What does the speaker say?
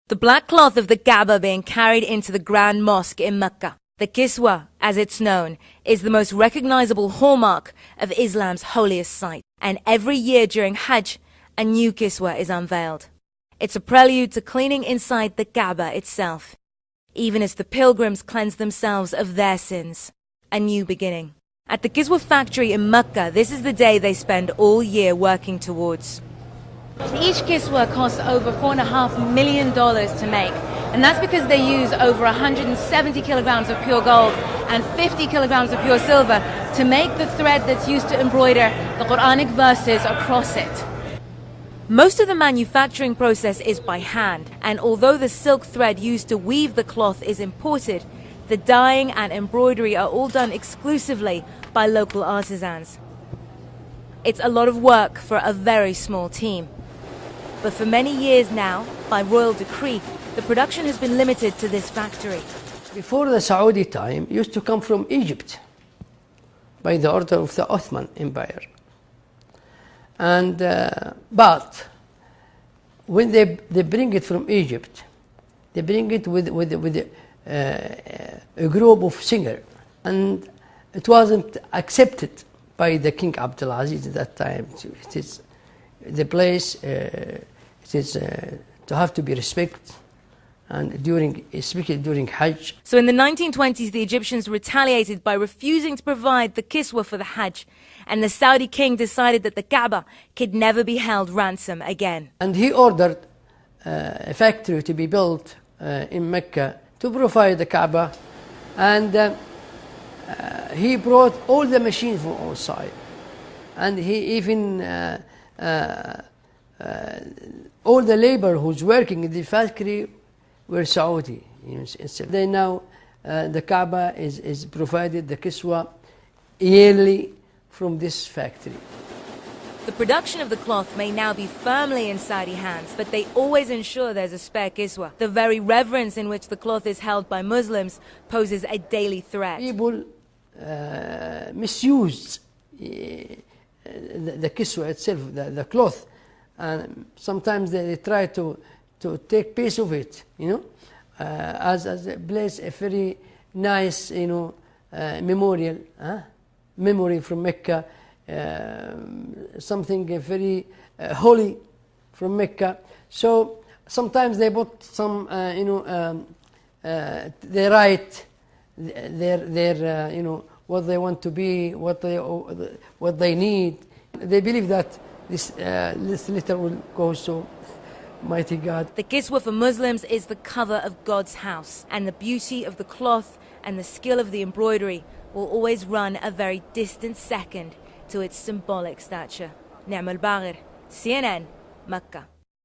The black cloth of the Kaaba being carried into the Grand Mosque in Mecca, the Kiswah, as it's known, is the most recognizable hallmark of Islam's holiest site. And every year during Hajj, a new Kiswah is unveiled. It's a prelude to cleaning inside the Kaaba itself, even as the pilgrims cleanse themselves of their sins. A new beginning. At the Kiswah factory in Mecca, this is the day they spend all year working towards. Each Kiswah costs over $4.5 million to make, and that's because they use over 170 kilograms of pure gold and 50 kilograms of pure silver to make the thread that's used to embroider the Quranic verses across it. Most of the manufacturing process is by hand, and although the silk thread used to weave the cloth is imported, the dyeing and embroidery are all done exclusively by local artisans. It's a lot of work for a very small team. But for many years now, by royal decree, the production has been limited to this factory. Before the Saudi time, used to come from Egypt by the order of the Ottoman Empire. And but when they bring it from Egypt, they bring it with a group of singers, and it wasn't accepted by the King Abdulaziz at that time. It is the place. It is to have to be respected, and especially during Hajj. So in the 1920s, the Egyptians retaliated by refusing to provide the Kiswah for the Hajj, and the Saudi king decided that the Kaaba could never be held ransom again. And he ordered a factory to be built in Mecca to provide the Kaaba, and he brought all the machines from outside, and he even all the labor who's working in the factory were Saudi. They now the Kaaba is provided the Kiswah yearly from this factory. The production of the cloth may now be firmly in Saudi hands, but they always ensure there's a spare Kiswah. The very reverence in which the cloth is held by Muslims poses a daily threat. People misuse the Kiswah itself, the cloth, and sometimes they try to take piece of it, as a place, a very nice, memorial, memory from Mecca, something very holy from Mecca. So sometimes they put some, they write their what they want to be, what they need. They believe that this letter will go so mighty God. The Kiswah for Muslims is the cover of God's house, and the beauty of the cloth and the skill of the embroidery will always run a very distant second to its symbolic stature. Ni'mal Baghir, CNN, Mecca.